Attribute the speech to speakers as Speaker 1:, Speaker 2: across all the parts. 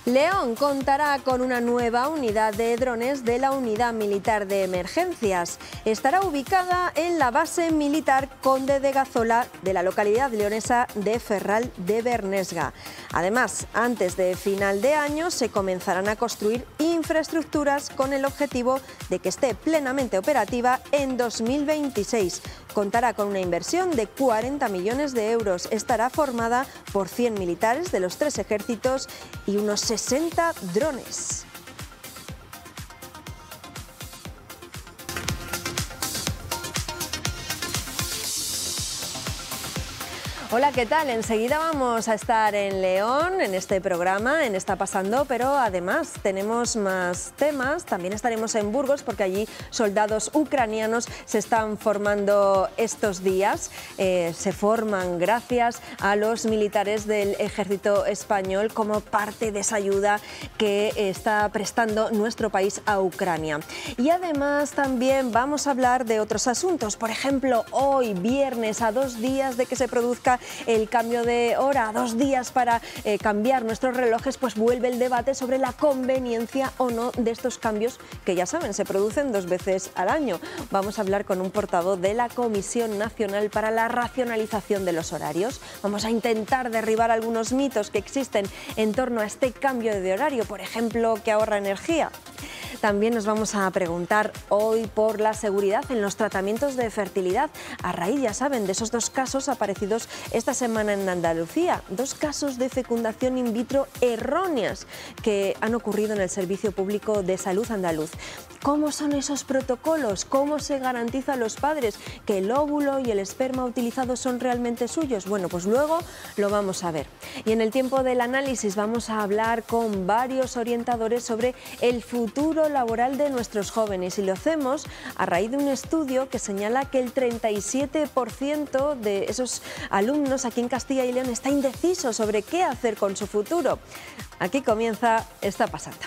Speaker 1: León contará con una nueva unidad de drones de la Unidad Militar de Emergencias. Estará ubicada en la base militar Conde de Gazola de la localidad leonesa de Ferral de Bernesga. Además, antes de final de año se comenzarán a construir infraestructuras con el objetivo de que esté plenamente operativa en 2026. Contará con una inversión de 40 millones de euros. Estará formada por 100 militares de los 3 ejércitos y unos 60 drones. Hola, ¿qué tal? Enseguida vamos a estar en León, en este programa, en Está Pasando, pero además tenemos más temas. También estaremos en Burgos porque allí soldados ucranianos se están formando estos días. Se forman gracias a los militares del ejército español como parte de esa ayuda que está prestando nuestro país a Ucrania. Y además también vamos a hablar de otros asuntos. Por ejemplo, hoy, viernes, a 2 días de que se produzca el cambio de hora, a 2 días para cambiar nuestros relojes, pues vuelve el debate sobre la conveniencia o no de estos cambios que, ya saben, se producen 2 veces al año. Vamos a hablar con un portavoz de la Comisión Nacional para la Racionalización de los Horarios. Vamos a intentar derribar algunos mitos que existen en torno a este cambio de horario, por ejemplo, que ahorra energía. También nos vamos a preguntar hoy por la seguridad en los tratamientos de fertilidad, a raíz, ya saben, de esos 2 casos aparecidos esta semana en Andalucía, 2 casos de fecundación in vitro erróneas que han ocurrido en el Servicio Público de Salud andaluz. ¿Cómo son esos protocolos? ¿Cómo se garantiza a los padres que el óvulo y el esperma utilizados son realmente suyos? Bueno, pues luego lo vamos a ver. Y en el tiempo del análisis vamos a hablar con varios orientadores sobre el futuro laboral de nuestros jóvenes, y lo hacemos a raíz de un estudio que señala que el 37% de esos alumnos aquí en Castilla y León está indeciso sobre qué hacer con su futuro. Aquí comienza Está Pasando.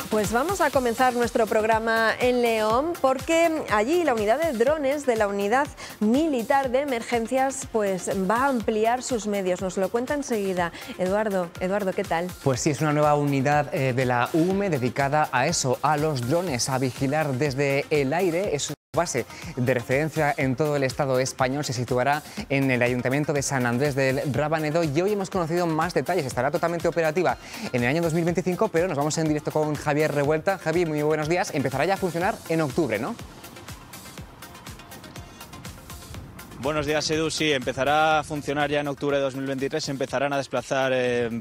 Speaker 1: Pues vamos a comenzar nuestro programa en León porque allí la unidad de drones de la Unidad Militar de Emergencias pues va a ampliar sus medios. Nos lo cuenta enseguida Eduardo. Eduardo, ¿qué tal?
Speaker 2: Pues sí, es una nueva unidad de la UME dedicada a eso, a los drones, a vigilar desde el aire. Es base de referencia en todo el Estado español, se situará en el Ayuntamiento de San Andrés del Rabanedo y hoy hemos conocido más detalles. Estará totalmente operativa en el año 2025, pero nos vamos en directo con Javier Revuelta. Javi, muy buenos días. Empezará ya a funcionar en octubre, ¿no?
Speaker 3: Buenos días, Edu. Sí, empezará a funcionar ya en octubre de 2023, empezarán a desplazar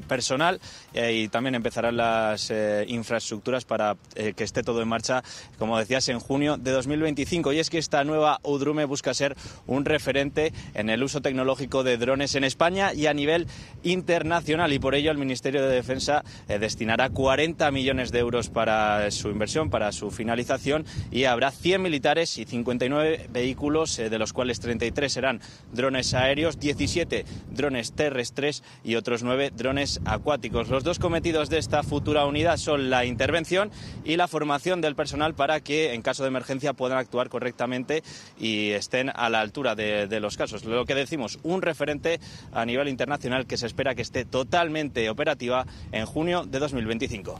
Speaker 3: personal y también empezarán las infraestructuras para que esté todo en marcha, como decías, en junio de 2025. Y es que esta nueva UDRUME busca ser un referente en el uso tecnológico de drones en España y a nivel internacional, y por ello el Ministerio de Defensa destinará 40 millones de euros para su inversión, para su finalización, y habrá 100 militares y 59 vehículos, de los cuales 33 serán drones aéreos, 17 drones terrestres y otros 9 drones acuáticos. Los 2 cometidos de esta futura unidad son la intervención y la formación del personal para que en caso de emergencia puedan actuar correctamente y estén a la altura de los casos. Lo que decimos, un referente a nivel internacional que se espera que esté totalmente operativa en junio de 2025.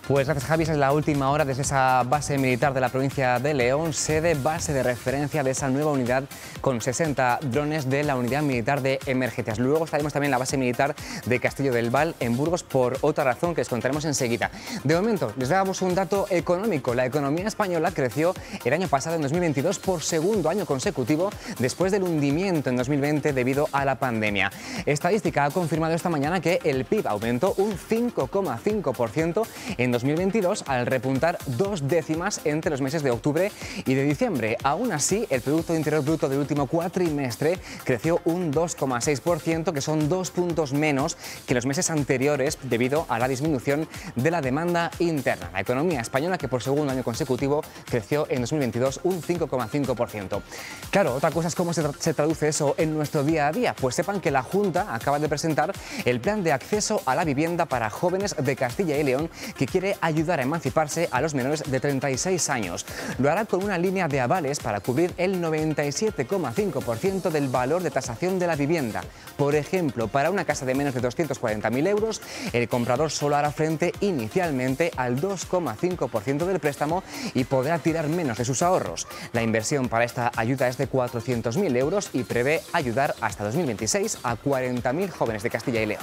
Speaker 2: Pues gracias, Javi. Esa es la última hora desde esa base militar de la provincia de León, sede, base de referencia de esa nueva unidad con 60 drones de la Unidad Militar de Emergencias. Luego estaremos también en la base militar de Castillo del Val, en Burgos, por otra razón que les contaremos enseguida. De momento, les damos un dato económico. La economía española creció el año pasado, en 2022, por segundo año consecutivo, después del hundimiento en 2020 debido a la pandemia. Estadística ha confirmado esta mañana que el PIB aumentó un 5,5% en 2022 al repuntar 2 décimas entre los meses de octubre y de diciembre. Aún así, el Producto Interior Bruto del último cuatrimestre creció un 2,6%, que son 2 puntos menos que los meses anteriores debido a la disminución de la demanda interna. La economía española, que por segundo año consecutivo creció en 2022 un 5,5%. Claro, otra cosa es cómo se traduce eso en nuestro día a día. Pues sepan que la Junta acaba de presentar el Plan de Acceso a la Vivienda para Jóvenes de Castilla y León, que quiere ayudar a emanciparse a los menores de 36 años. Lo hará con una línea de avales para cubrir el 97,5% del valor de tasación de la vivienda. Por ejemplo, para una casa de menos de 240.000 euros, el comprador solo hará frente inicialmente al 2,5% del préstamo y podrá tirar menos de sus ahorros. La inversión para esta ayuda es de 400.000 euros y prevé ayudar hasta 2026 a 40.000 jóvenes de Castilla y León.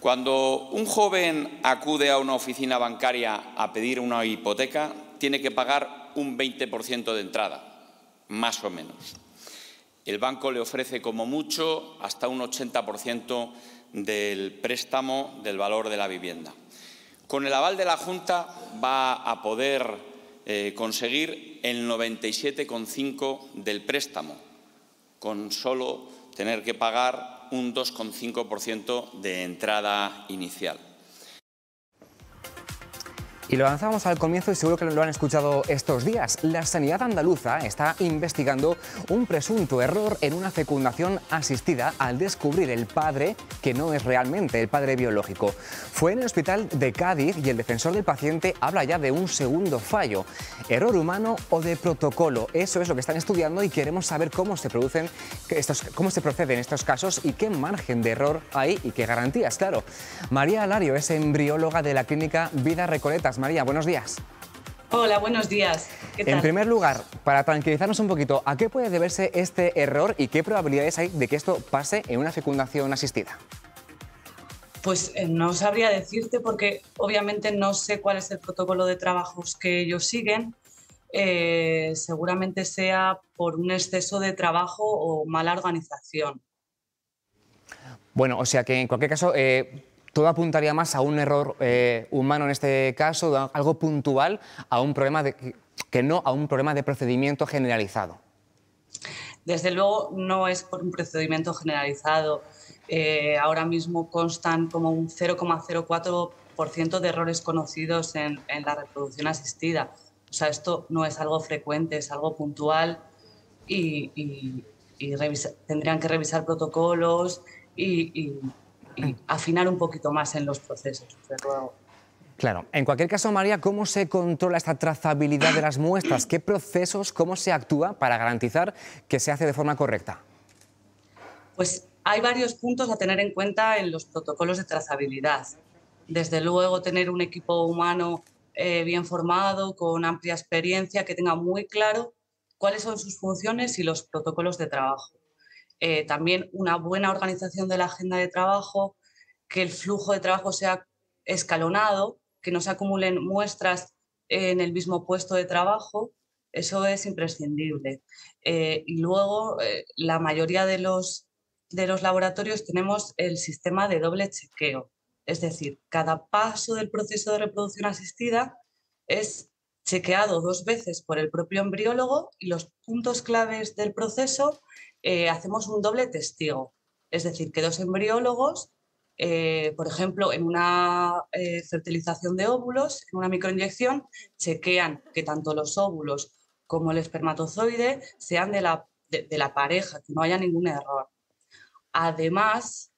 Speaker 4: Cuando un joven acude a una oficina bancaria a pedir una hipoteca, tiene que pagar un 20% de entrada, más o menos. El banco le ofrece como mucho hasta un 80% del préstamo del valor de la vivienda. Con el aval de la Junta va a poder conseguir el 97,5% del préstamo, con solo tener que pagar un 2,5% de entrada inicial.
Speaker 2: Y lo avanzamos al comienzo y seguro que lo han escuchado estos días. La sanidad andaluza está investigando un presunto error en una fecundación asistida al descubrir el padre que no es realmente el padre biológico. Fue en el hospital de Cádiz y el defensor del paciente habla ya de un segundo fallo. ¿Error humano o de protocolo? Eso es lo que están estudiando y queremos saber cómo se proceden estos casos y qué margen de error hay y qué garantías, claro. María Alario es embrióloga de la clínica Vida Recoletas. María, buenos días.
Speaker 5: Hola, buenos días. ¿Qué tal?
Speaker 2: En primer lugar, para tranquilizarnos un poquito, ¿a qué puede deberse este error y qué probabilidades hay de que esto pase en una fecundación asistida?
Speaker 5: Pues no sabría decirte porque obviamente no sé cuál es el protocolo de trabajos que ellos siguen. Seguramente sea por un exceso de trabajo o mala organización.
Speaker 2: Bueno, o sea que en cualquier caso todo apuntaría más a un error humano en este caso, algo puntual, a un problema que no a un problema de procedimiento generalizado.
Speaker 5: Desde luego no es por un procedimiento generalizado. Ahora mismo constan como un 0,04% de errores conocidos en la reproducción asistida. O sea, esto no es algo frecuente, es algo puntual y tendrían que revisar protocolos y afinar un poquito más en los procesos, desde luego.
Speaker 2: Claro. En cualquier caso, María, ¿cómo se controla esta trazabilidad de las muestras? ¿Qué procesos, cómo se actúa para garantizar que se hace de forma correcta?
Speaker 5: Pues hay varios puntos a tener en cuenta en los protocolos de trazabilidad. Desde luego, tener un equipo humano bien formado, con amplia experiencia, que tenga muy claro cuáles son sus funciones y los protocolos de trabajo. También una buena organización de la agenda de trabajo, que el flujo de trabajo sea escalonado, que no se acumulen muestras en el mismo puesto de trabajo, eso es imprescindible. Y luego, la mayoría de los laboratorios tenemos el sistema de doble chequeo, es decir, cada paso del proceso de reproducción asistida es chequeado 2 veces por el propio embriólogo y los puntos claves del proceso hacemos un doble testigo, es decir, que 2 embriólogos, por ejemplo, en una fertilización de óvulos, en una microinyección, chequean que tanto los óvulos como el espermatozoide sean de la pareja, que no haya ningún error. Además,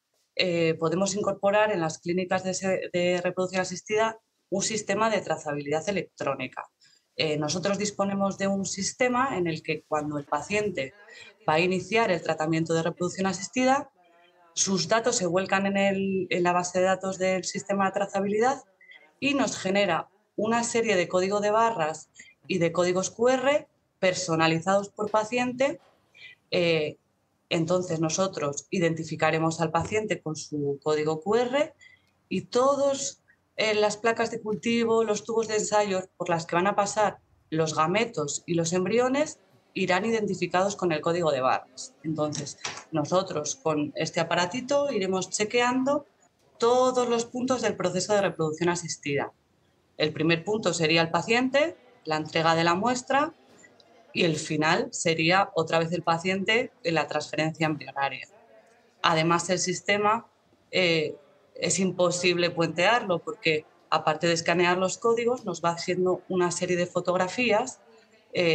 Speaker 5: podemos incorporar en las clínicas de reproducción asistida un sistema de trazabilidad electrónica. Nosotros disponemos de un sistema en el que cuando el paciente va a iniciar el tratamiento de reproducción asistida, sus datos se vuelcan en la base de datos del sistema de trazabilidad y nos genera una serie de código de barras y de códigos QR personalizados por paciente. Entonces nosotros identificaremos al paciente con su código QR y todas las placas de cultivo, los tubos de ensayo por las que van a pasar los gametos y los embriones irán identificados con el código de barras. Entonces nosotros con este aparatito iremos chequeando todos los puntos del proceso de reproducción asistida. El primer punto sería el paciente, la entrega de la muestra, y el final sería otra vez el paciente en la transferencia embrionaria. Además, el sistema es imposible puentearlo porque, aparte de escanear los códigos, nos va haciendo una serie de fotografías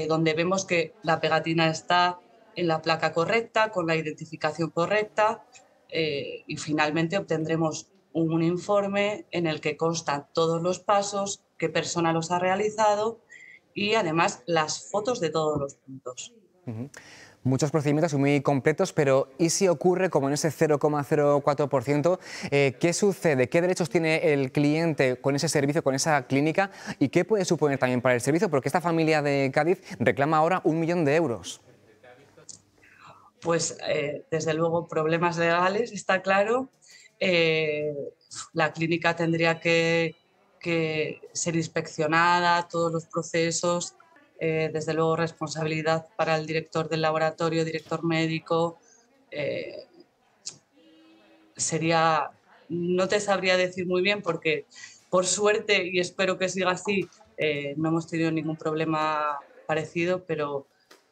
Speaker 5: donde vemos que la pegatina está en la placa correcta, con la identificación correcta, y finalmente obtendremos un informe en el que constan todos los pasos, qué persona los ha realizado y además las fotos de todos los puntos.
Speaker 2: Muchos procedimientos muy completos, pero ¿y si ocurre como en ese 0,04%? ¿Qué sucede? ¿Qué derechos tiene el cliente con ese servicio, con esa clínica? ¿Y qué puede suponer también para el servicio? Porque esta familia de Cádiz reclama ahora 1 millón de euros.
Speaker 5: Pues desde luego problemas legales, está claro. La clínica tendría que ser inspeccionada, todos los procesos, desde luego responsabilidad para el director del laboratorio, director médico. No te sabría decir muy bien porque por suerte, y espero que siga así, no hemos tenido ningún problema parecido, pero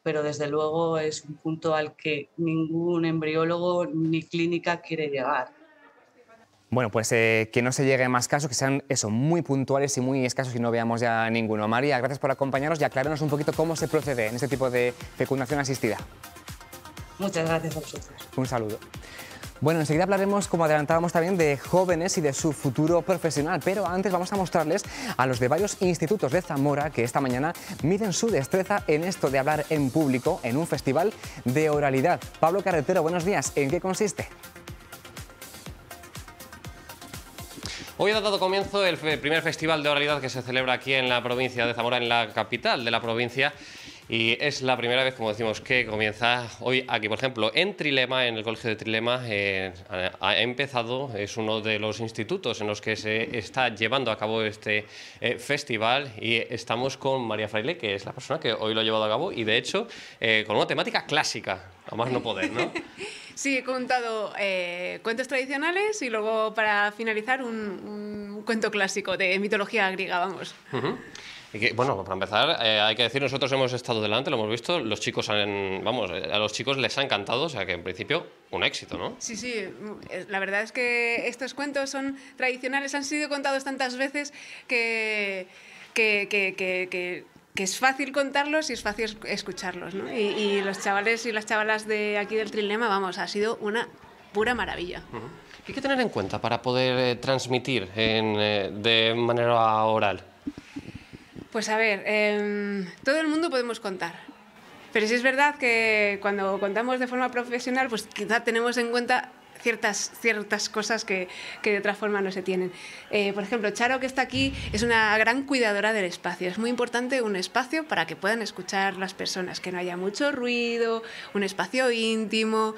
Speaker 5: desde luego es un punto al que ningún embriólogo ni clínica quiere llegar.
Speaker 2: Bueno, pues que no se llegue a más casos, que sean eso, muy puntuales y muy escasos y no veamos ya ninguno. María, gracias por acompañarnos y aclararnos un poquito cómo se procede en este tipo de fecundación asistida.
Speaker 5: Muchas gracias a vosotros.
Speaker 2: Un saludo. Bueno, enseguida hablaremos, como adelantábamos también, de jóvenes y de su futuro profesional, pero antes vamos a mostrarles a los de varios institutos de Zamora que esta mañana miden su destreza en esto de hablar en público en un festival de oralidad. Pablo Carretero, buenos días. ¿En qué consiste?
Speaker 6: Hoy ha dado comienzo el primer festival de oralidad que se celebra aquí en la provincia de Zamora, en la capital de la provincia. Y es la primera vez, como decimos, que comienza hoy aquí, por ejemplo, en Trilema, en el Colegio de Trilema, ha empezado, es uno de los institutos en los que se está llevando a cabo este festival, y estamos con María Fraile, que es la persona que hoy lo ha llevado a cabo, y de hecho con una temática clásica, a más no poder, ¿no?
Speaker 7: Sí, he contado cuentos tradicionales y luego, para finalizar, un cuento clásico de mitología griega, vamos.
Speaker 6: Y que, bueno, para empezar, hay que decir, nosotros hemos estado delante, lo hemos visto, los chicos a los chicos les ha encantado, o sea que en principio un éxito, ¿no?
Speaker 7: Sí, sí, la verdad es que estos cuentos son tradicionales, han sido contados tantas veces que es fácil contarlos y es fácil escucharlos, ¿no? Y los chavales y las chavalas de aquí del Trilema, vamos, ha sido una pura maravilla.
Speaker 6: ¿Qué hay que tener en cuenta para poder transmitir de manera oral?
Speaker 7: Pues a ver, todo el mundo podemos contar, pero sí es verdad que cuando contamos de forma profesional, pues quizá tenemos en cuenta ciertas cosas que de otra forma no se tienen. Por ejemplo, Charo, que está aquí, es una gran cuidadora del espacio. Es muy importante un espacio para que puedan escuchar las personas, que no haya mucho ruido, un espacio íntimo.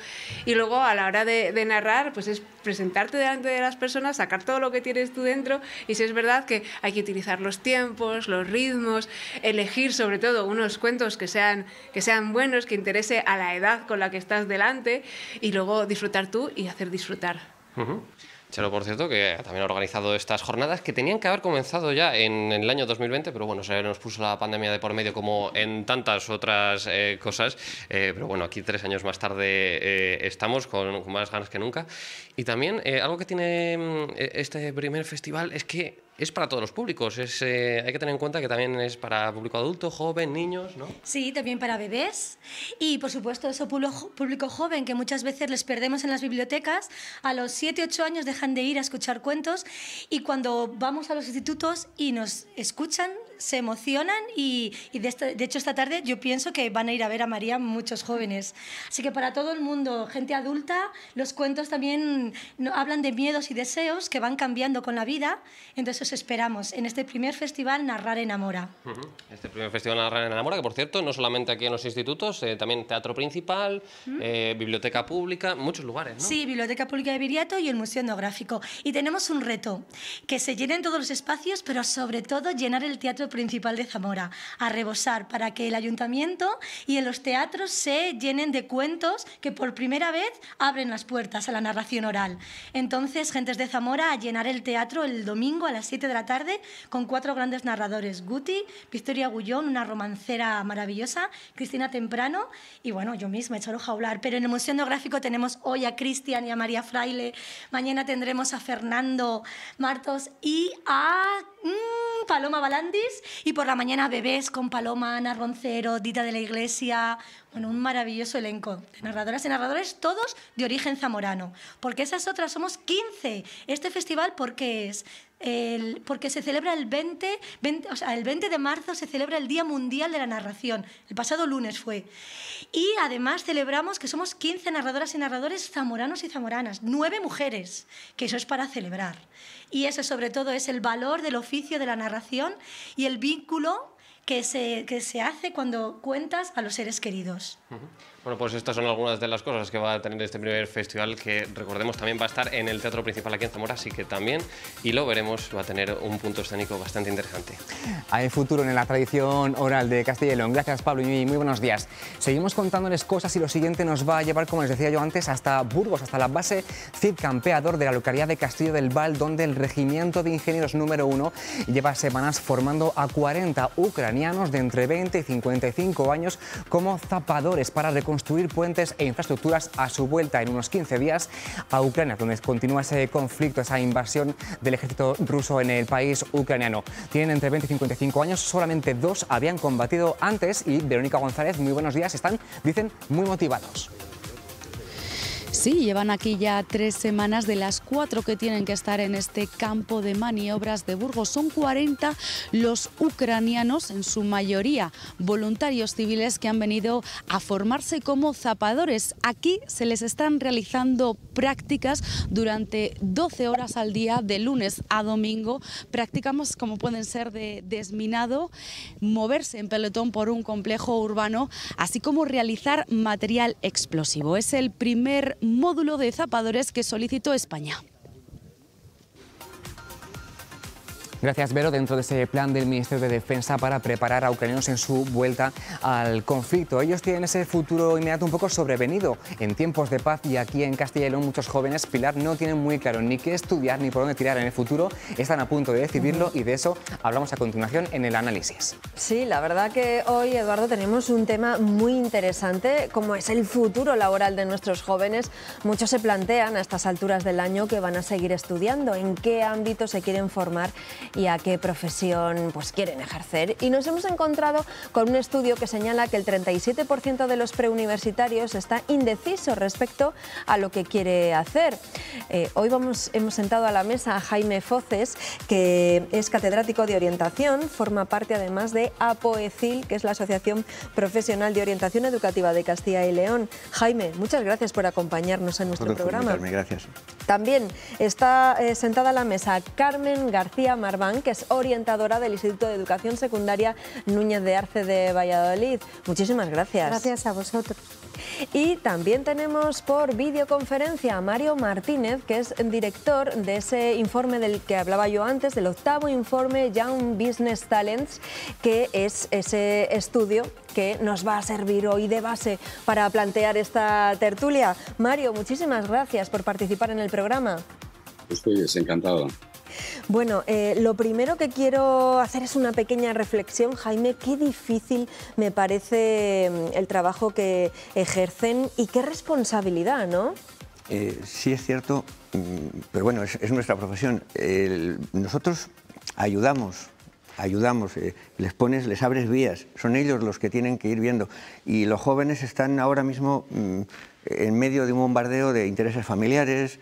Speaker 7: Y luego, a la hora de narrar, pues es presentarte delante de las personas, sacar todo lo que tienes tú dentro. Y sí es verdad que hay que utilizar los tiempos, los ritmos, elegir sobre todo unos cuentos que sean buenos, que interese a la edad con la que estás delante, y luego disfrutar tú y hacer disfrutar.
Speaker 6: Charo, por cierto, que también ha organizado estas jornadas que tenían que haber comenzado ya en el año 2020, pero bueno, se nos puso la pandemia de por medio, como en tantas otras cosas, pero bueno, aquí 3 años más tarde estamos con más ganas que nunca. Y también algo que tiene este primer festival es que es para todos los públicos. Hay que tener en cuenta que también es para público adulto, joven, niños, ¿no?
Speaker 8: Sí, también para bebés y, por supuesto, ese público joven que muchas veces les perdemos en las bibliotecas. A los 7, 8 años dejan de ir a escuchar cuentos, y cuando vamos a los institutos y nos escuchan, se emocionan y de hecho esta tarde yo pienso que van a ir a ver a María muchos jóvenes. Así que para todo el mundo, gente adulta, los cuentos también hablan de miedos y deseos que van cambiando con la vida. Entonces os esperamos en este primer festival Narrar Enamora.
Speaker 6: Este primer festival Narrar Enamora, que por cierto, no solamente aquí en los institutos, también Teatro Principal, Biblioteca Pública, muchos lugares, ¿no?
Speaker 8: Sí, Biblioteca Pública de Viriato y el Museo Etnográfico. Y tenemos un reto, que se llenen todos los espacios, pero sobre todo llenar el Teatro Teatro Principal de Zamora, a rebosar, para que el ayuntamiento y en los teatros se llenen de cuentos que por primera vez abren las puertas a la narración oral. Entonces, gentes de Zamora, a llenar el teatro el domingo a las 7 de la tarde con 4 grandes narradores: Guti, Victoria Gullón, una romancera maravillosa, Cristina Temprano y, bueno, yo misma, Charo Jaular. Pero en el Museo Etnográfico tenemos hoy a Cristian y a María Fraile, mañana tendremos a Fernando Martos y a Paloma Balandis, y por la mañana Bebés con Paloma, Ana Roncero, Dita de la Iglesia. Bueno, un maravilloso elenco de narradoras y narradores, todos de origen zamorano. Porque esas otras somos 15. Este festival, ¿por qué es? Porque se celebra el 20 de marzo se celebra el Día Mundial de la Narración. El pasado lunes fue. Y además celebramos que somos 15 narradoras y narradores zamoranos y zamoranas, 9 mujeres, que eso es para celebrar. Y eso sobre todo es el valor del oficio de la narración y el vínculo que se hace cuando cuentas a los seres queridos.
Speaker 6: Bueno, pues estas son algunas de las cosas que va a tener este primer festival, que recordemos también va a estar en el Teatro Principal aquí en Zamora, así que también, y lo veremos, va a tener un punto escénico bastante interesante.
Speaker 2: Hay futuro en la tradición oral de Castilla y León. Gracias, Pablo, y muy buenos días. Seguimos contándoles cosas y lo siguiente nos va a llevar, como les decía yo antes, hasta Burgos, hasta la base Cid Campeador de la localidad de Castillo del Val, donde el Regimiento de Ingenieros número 1 lleva semanas formando a 40 ucranianos de entre 20 y 55 años como zapadores para reconstruir puentes e infraestructuras a su vuelta en unos 15 días a Ucrania, donde continúa ese conflicto, esa invasión del ejército ruso en el país ucraniano. Tienen entre 20 y 55 años, solamente 2 habían combatido antes y Verónica González, muy buenos días, están, dicen, muy motivados.
Speaker 9: Sí, llevan aquí ya 3 semanas de las 4 que tienen que estar en este campo de maniobras de Burgos. Son 40 los ucranianos, en su mayoría voluntarios civiles, que han venido a formarse como zapadores. Aquí se les están realizando prácticas durante 12 horas al día, de lunes a domingo. Prácticas como pueden ser de desminado, moverse en pelotón por un complejo urbano, así como realizar material explosivo. Es el primer módulo de zapadores que solicitó España.
Speaker 2: Gracias, Vero. Dentro de ese plan del Ministerio de Defensa para preparar a ucranianos en su vuelta al conflicto. Ellos tienen ese futuro inmediato un poco sobrevenido en tiempos de paz, y aquí en Castilla y León muchos jóvenes, Pilar, no tienen muy claro ni qué estudiar ni por dónde tirar en el futuro. Están a punto de decidirlo y de eso hablamos a continuación en el análisis.
Speaker 1: Sí, la verdad que hoy, Eduardo, tenemos un tema muy interesante, como es el futuro laboral de nuestros jóvenes. Muchos se plantean a estas alturas del año que van a seguir estudiando, en qué ámbito se quieren formar y a qué profesión pues quieren ejercer. Y nos hemos encontrado con un estudio que señala que el 37% de los preuniversitarios está indeciso respecto a lo que quiere hacer. Hoy hemos sentado a la mesa a Jaime Foces, que es catedrático de orientación, forma parte además de APOECIL, que es la Asociación Profesional de Orientación Educativa de Castilla y León. Jaime, muchas gracias por acompañarnos en nuestro programa.
Speaker 10: Gracias.
Speaker 1: También está sentada a la mesa Carmen García Marván, que es orientadora del Instituto de Educación Secundaria Núñez de Arce de Valladolid. Muchísimas gracias.
Speaker 11: Gracias a vosotros.
Speaker 1: Y también tenemos por videoconferencia a Mario Martínez, que es director de ese informe del que hablaba yo antes, del 8º informe Young Business Talents, que es ese estudio que nos va a servir hoy de base para plantear esta tertulia. Mario, muchísimas gracias por participar en el programa.
Speaker 10: Estoy encantado.
Speaker 1: Bueno, lo primero que quiero hacer es una pequeña reflexión, Jaime. Qué difícil me parece el trabajo que ejercen y qué responsabilidad, ¿no?
Speaker 10: Sí, es cierto, pero bueno, es nuestra profesión. Nosotros ayudamos, les abres vías, son ellos los que tienen que ir viendo. Y los jóvenes están ahora mismo en medio de un bombardeo de intereses familiares,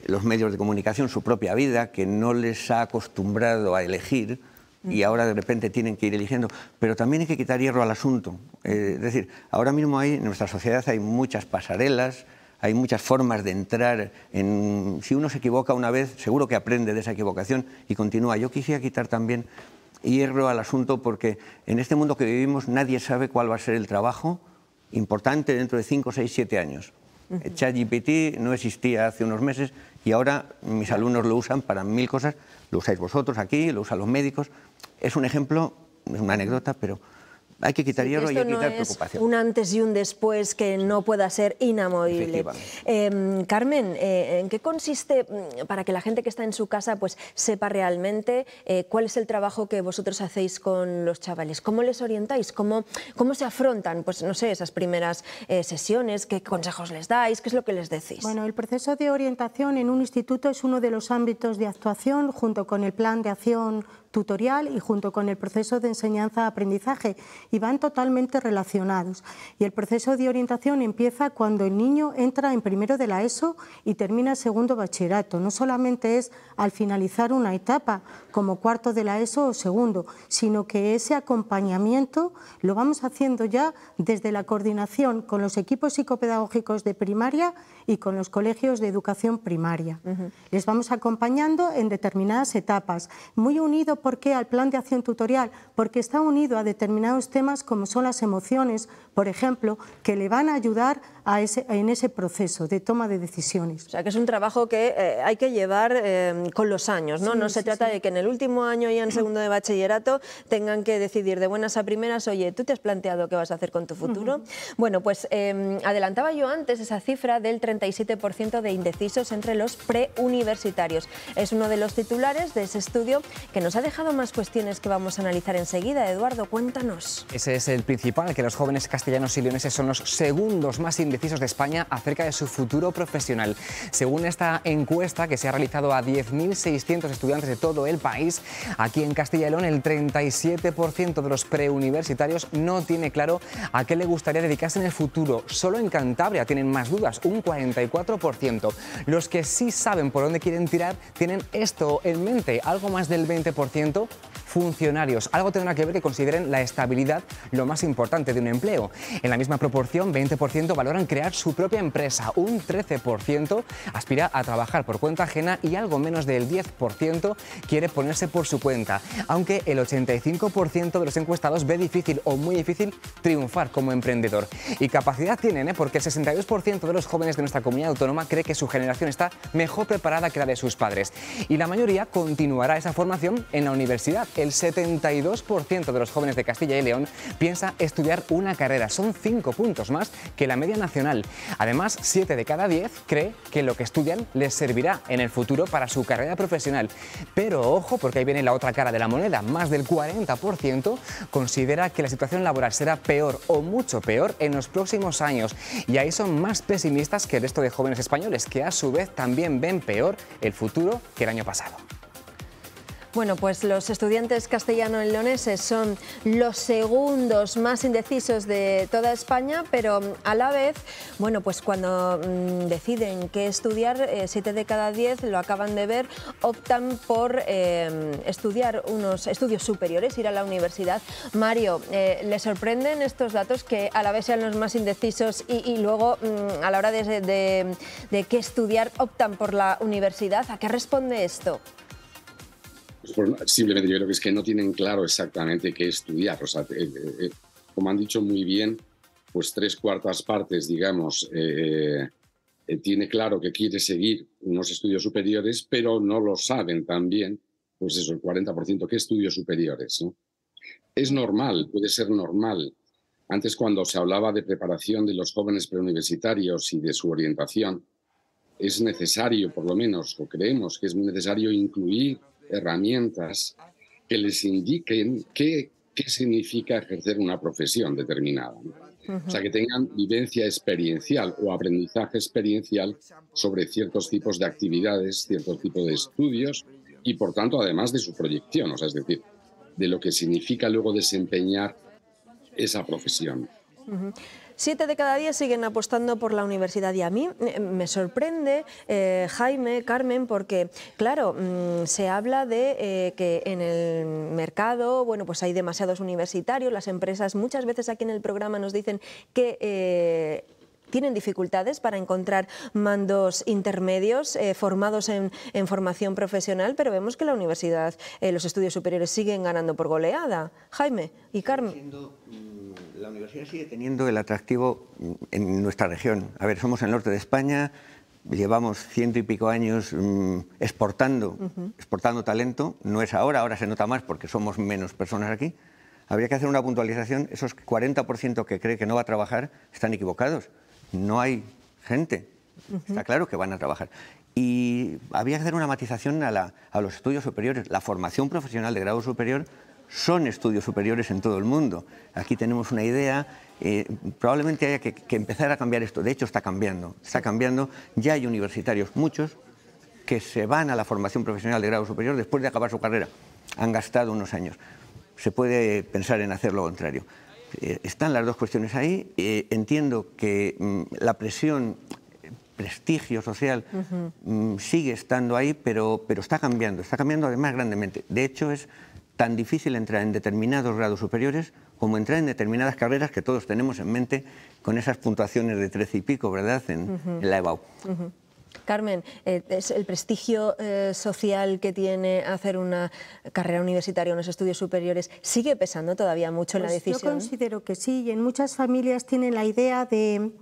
Speaker 10: los medios de comunicación, su propia vida, que no les ha acostumbrado a elegir y ahora de repente tienen que ir eligiendo. Pero también hay que quitar hierro al asunto. Es decir, ahora mismo en nuestra sociedad hay muchas pasarelas, hay muchas formas de entrar. Si uno se equivoca una vez, seguro que aprende de esa equivocación y continúa. Yo quisiera quitar también hierro al asunto, porque en este mundo que vivimos nadie sabe cuál va a ser el trabajo importante dentro de 5, 6, 7 años. ChatGPT no existía hace unos meses y ahora mis alumnos lo usan para 1000 cosas. Lo usáis vosotros aquí, lo usan los médicos. es un ejemplo, es una anécdota, pero hay que quitar hierro y hay que quitar preocupación.
Speaker 1: Un antes y un después que no pueda ser inamovible. Carmen, ¿en qué consiste, para que la gente que está en su casa pues sepa realmente cuál es el trabajo que vosotros hacéis con los chavales? ¿Cómo les orientáis? ¿Cómo se afrontan, pues no sé, esas primeras sesiones? ¿Qué consejos les dais? ¿Qué es lo que les decís?
Speaker 11: Bueno, el proceso de orientación en un instituto es uno de los ámbitos de actuación, junto con el plan de acción tutorial y junto con el proceso de enseñanza-aprendizaje, y van totalmente relacionados. Y el proceso de orientación empieza cuando el niño entra en primero de la ESO y termina segundo bachillerato. No solamente es al finalizar una etapa como cuarto de la ESO o segundo, sino que ese acompañamiento lo vamos haciendo ya desde la coordinación con los equipos psicopedagógicos de primaria y con los colegios de educación primaria. Les vamos acompañando en determinadas etapas, muy unido, ¿por qué?, al plan de acción tutorial, porque está unido a determinados temas como son las emociones, por ejemplo, que le van a ayudar en ese proceso de toma de decisiones.
Speaker 1: O sea, que es un trabajo que hay que llevar con los años, ¿no? No se trata de que en el último año y en segundo de bachillerato tengan que decidir de buenas a primeras, oye, ¿tú te has planteado qué vas a hacer con tu futuro? Bueno, pues adelantaba yo antes esa cifra del 37% de indecisos entre los preuniversitarios. Es uno de los titulares de ese estudio que nos ha dejado más cuestiones que vamos a analizar enseguida. Eduardo, cuéntanos.
Speaker 2: Ese es el principal, que los jóvenes castellanos y leoneses son los segundos más indecisos de España acerca de su futuro profesional. Según esta encuesta que se ha realizado a 10.600 estudiantes de todo el país, aquí en Castilla y León el 37% de los preuniversitarios no tiene claro a qué le gustaría dedicarse en el futuro. Solo en Cantabria tienen más dudas, un 44%. Los que sí saben por dónde quieren tirar tienen esto en mente, algo más del 20%, funcionarios. Algo tendrá que ver que consideren la estabilidad lo más importante de un empleo. En la misma proporción, 20% valoran crear su propia empresa, un 13% aspira a trabajar por cuenta ajena y algo menos del 10% quiere ponerse por su cuenta, aunque el 85% de los encuestados ve difícil o muy difícil triunfar como emprendedor. Y capacidad tienen, porque el 62% de los jóvenes de nuestra comunidad autónoma cree que su generación está mejor preparada que la de sus padres. Y la mayoría continuará esa formación en la universidad. El 72% de los jóvenes de Castilla y León piensa estudiar una carrera. Son 5 puntos más que la media nacional. Además, 7 de cada 10 cree que lo que estudian les servirá en el futuro para su carrera profesional. Pero ojo, porque ahí viene la otra cara de la moneda. Más del 40% considera que la situación laboral será peor o mucho peor en los próximos años. Y ahí son más pesimistas que el resto de jóvenes españoles, que a su vez también ven peor el futuro que el año pasado.
Speaker 1: Bueno, pues los estudiantes castellanos y leoneses son los segundos más indecisos de toda España, pero a la vez, bueno, pues cuando deciden qué estudiar, 7 de cada 10, lo acaban de ver, optan por estudiar unos estudios superiores, ir a la universidad. Mario, ¿le sorprenden estos datos que a la vez sean los más indecisos y luego a la hora de qué estudiar optan por la universidad? ¿A qué responde esto?
Speaker 12: Simplemente yo creo que es que no tienen claro exactamente qué estudiar. O sea, como han dicho muy bien, pues 3/4 partes, digamos, tiene claro que quiere seguir unos estudios superiores, pero no lo saben también, pues eso, el 40%, qué estudios superiores, ¿no? Es normal, puede ser normal. Antes, cuando se hablaba de preparación de los jóvenes preuniversitarios y de su orientación, es necesario, por lo menos, o creemos que es muy necesario incluir herramientas que les indiquen qué significa ejercer una profesión determinada, ¿no? O sea, que tengan vivencia experiencial o aprendizaje experiencial sobre ciertos tipos de actividades, ciertos tipos de estudios y, por tanto, además de su proyección, o sea, es decir, de lo que significa luego desempeñar esa profesión.
Speaker 1: 7 de cada 10 siguen apostando por la universidad y a mí me sorprende, Jaime, Carmen, porque claro, se habla de que en el mercado, bueno, pues hay demasiados universitarios, las empresas muchas veces aquí en el programa nos dicen que tienen dificultades para encontrar mandos intermedios formados en formación profesional, pero vemos que la universidad, los estudios superiores siguen ganando por goleada. Jaime y Carmen.
Speaker 10: La universidad sigue teniendo el atractivo en nuestra región. A ver, somos el norte de España, llevamos 100 y pico años exportando talento, no es ahora, ahora se nota más porque somos menos personas aquí. Habría que hacer una puntualización, esos 40% que cree que no va a trabajar están equivocados, no hay gente, está claro que van a trabajar. Y habría que hacer una matización a los estudios superiores. La formación profesional de grado superior son estudios superiores en todo el mundo. Aquí tenemos una idea, probablemente haya que empezar a cambiar esto. De hecho, está cambiando. Ya hay universitarios, muchos, que se van a la formación profesional de grado superior después de acabar su carrera. Han gastado unos años. Se puede pensar en hacer lo contrario. Están las dos cuestiones ahí. Entiendo que la presión, prestigio social sigue estando ahí, pero está cambiando además grandemente. De hecho, es tan difícil entrar en determinados grados superiores como entrar en determinadas carreras que todos tenemos en mente con esas puntuaciones de 13 y pico, ¿verdad?, en la EBAU.
Speaker 1: Carmen, ¿es el prestigio social que tiene hacer una carrera universitaria, unos estudios superiores, sigue pesando todavía mucho en la decisión?
Speaker 11: Yo considero que sí, y en muchas familias tienen la idea de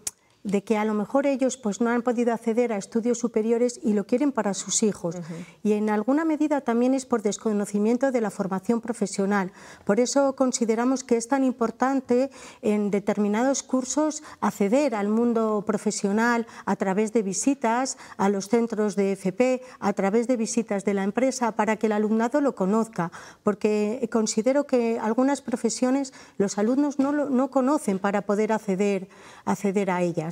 Speaker 11: que a lo mejor ellos pues no han podido acceder a estudios superiores y lo quieren para sus hijos. Y en alguna medida también es por desconocimiento de la formación profesional. Por eso consideramos que es tan importante en determinados cursos acceder al mundo profesional a través de visitas a los centros de FP, a través de visitas de la empresa, para que el alumnado lo conozca, porque considero que algunas profesiones los alumnos no conocen para poder acceder a ellas.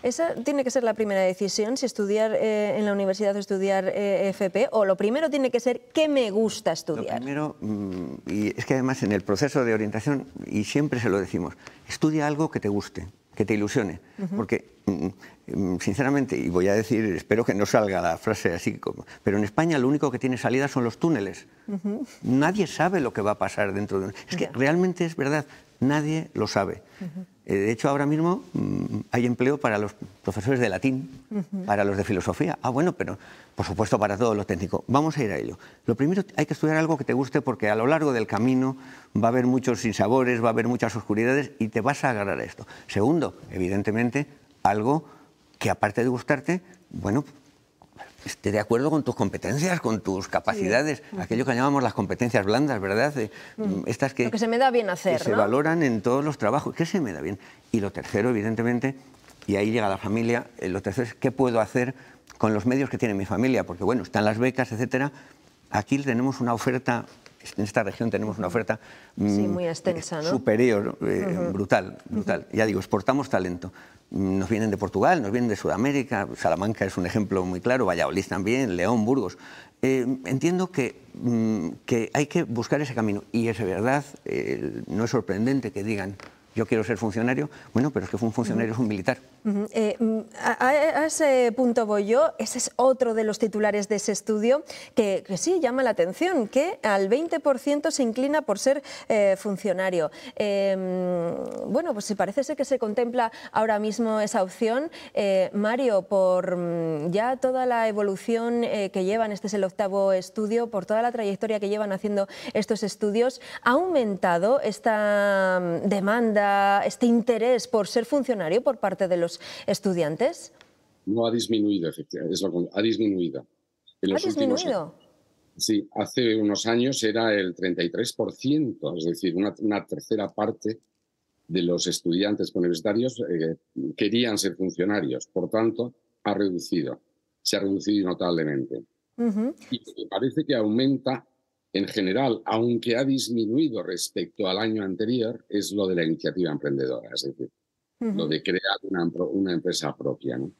Speaker 1: Esa tiene que ser la primera decisión, si estudiar en la universidad o estudiar FP, o lo primero tiene que ser qué me gusta estudiar.
Speaker 10: Lo primero, y es que además en el proceso de orientación, y siempre se lo decimos, estudia algo que te guste, que te ilusione, porque sinceramente, y voy a decir, espero que no salga la frase así, pero en España lo único que tiene salida son los túneles. Nadie sabe lo que va a pasar dentro de un... Es que realmente es verdad, nadie lo sabe. De hecho, ahora mismo hay empleo para los profesores de latín, para los de filosofía. Bueno, pero por supuesto para todo lo técnico. Vamos a ir a ello. Lo primero, hay que estudiar algo que te guste, porque a lo largo del camino va a haber muchos sinsabores, va a haber muchas oscuridades y te vas a agarrar a esto. Segundo, evidentemente, algo que aparte de gustarte, bueno, esté de acuerdo con tus competencias, con tus capacidades, aquello que llamamos las competencias blandas, ¿verdad? Estas que,
Speaker 1: lo que se me da bien hacer,
Speaker 10: que se valoran en todos los trabajos. ¿Qué se me da bien? Y lo tercero, evidentemente, y ahí llega la familia, lo tercero es qué puedo hacer con los medios que tiene mi familia, porque bueno, están las becas, etcétera. Aquí tenemos una oferta, en esta región tenemos una oferta
Speaker 1: muy extensa, ¿no?
Speaker 10: Superior, brutal. Ya digo, exportamos talento. Nos vienen de Portugal, nos vienen de Sudamérica, Salamanca es un ejemplo muy claro, Valladolid también, León, Burgos. Entiendo que hay que buscar ese camino, y es verdad, no es sorprendente que digan yo quiero ser funcionario, bueno, pero es que un funcionario es un militar.
Speaker 1: A ese punto voy yo. Ese es otro de los titulares de ese estudio que sí llama la atención, que al 20% se inclina por ser funcionario. Bueno, pues si parece ser que se contempla ahora mismo esa opción. Mario, por ya toda la evolución que llevan, este es el 8º estudio, por toda la trayectoria que llevan haciendo estos estudios, ¿ha aumentado esta demanda, este interés por ser funcionario por parte de los estudiantes?
Speaker 12: No, ha disminuido, efectivamente, ha disminuido.
Speaker 1: ¿Ha disminuido?
Speaker 12: Sí, hace unos años era el 33%, es decir, una tercera parte de los estudiantes universitarios querían ser funcionarios, por tanto, se ha reducido notablemente. Y me parece que aumenta en general, aunque ha disminuido respecto al año anterior, es lo de la iniciativa emprendedora, es decir, lo de crear una empresa propia, ¿no?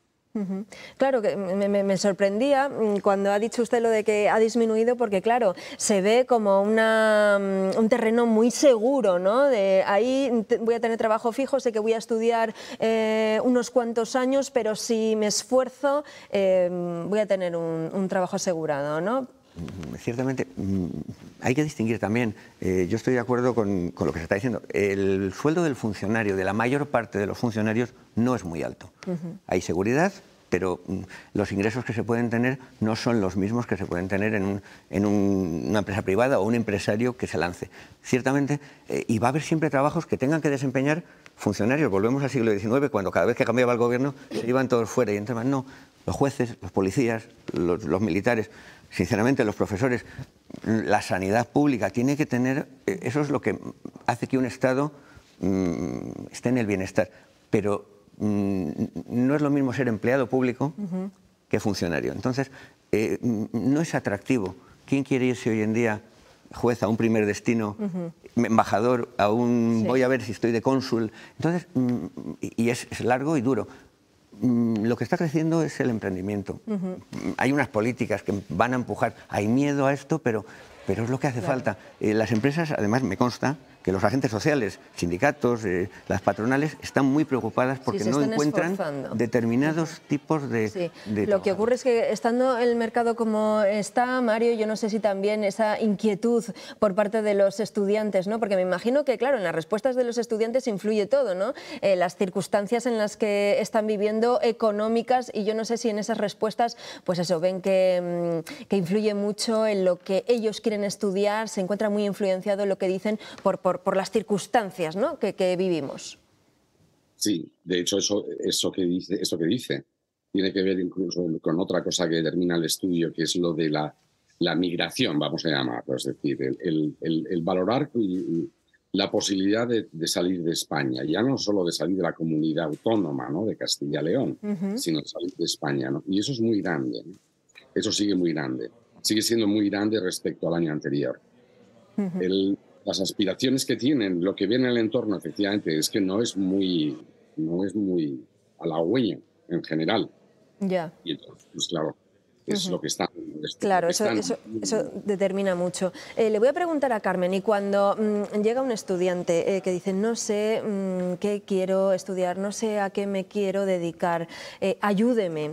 Speaker 1: Claro, que me sorprendía cuando ha dicho usted lo de que ha disminuido, porque claro, se ve como un terreno muy seguro, ¿no? De ahí voy a tener trabajo fijo, sé que voy a estudiar unos cuantos años, pero si me esfuerzo voy a tener un trabajo asegurado, ¿no?
Speaker 10: Ciertamente, hay que distinguir también, yo estoy de acuerdo con lo que se está diciendo, el sueldo del funcionario, de la mayor parte de los funcionarios, no es muy alto. Hay seguridad, pero los ingresos que se pueden tener no son los mismos que se pueden tener en una empresa privada o un empresario que se lance. Ciertamente, y va a haber siempre trabajos que tengan que desempeñar funcionarios. Volvemos al siglo XIX, cuando cada vez que cambiaba el gobierno se iban todos fuera y entraban. No, los jueces, los policías, los militares, sinceramente los profesores, la sanidad pública tiene que tener, eso es lo que hace que un Estado esté en el bienestar, pero no es lo mismo ser empleado público que funcionario. Entonces, no es atractivo. ¿Quién quiere irse hoy en día, juez, a un primer destino, embajador, a un voy a ver si estoy de cónsul? Entonces, y es largo y duro. Lo que está creciendo es el emprendimiento. Hay unas políticas que van a empujar, hay miedo a esto, pero es lo que hace falta. Las empresas, además, me consta que los agentes sociales, sindicatos, las patronales, están muy preocupadas porque no encuentran determinados tipos de
Speaker 1: Lo que ocurre es que estando el mercado como está, Mario, yo no sé si también esa inquietud por parte de los estudiantes, ¿no? Porque me imagino que, claro, en las respuestas de los estudiantes influye todo, ¿no? Las circunstancias en las que están viviendo, económicas, y yo no sé si en esas respuestas, pues eso, ven que influye mucho en lo que ellos quieren estudiar, se encuentra muy influenciado en lo que dicen por las circunstancias, ¿no?, que vivimos.
Speaker 12: Sí, de hecho eso que dice tiene que ver incluso con otra cosa que determina el estudio, que es lo de la migración, vamos a llamarlo, es decir, el valorar la posibilidad de salir de España, ya no solo de salir de la comunidad autónoma, ¿no?, de Castilla y León, sino de salir de España, ¿no? Y eso es muy grande, ¿no? Eso sigue muy grande, sigue siendo muy grande respecto al año anterior. Las aspiraciones que tienen, lo que viene en el entorno, efectivamente, es que no es muy halagüeño en general.
Speaker 1: Ya.
Speaker 12: Y entonces, pues claro, es lo que está.
Speaker 1: Claro, eso determina mucho. Le voy a preguntar a Carmen, y cuando llega un estudiante que dice no sé qué quiero estudiar, no sé a qué me quiero dedicar, ayúdeme,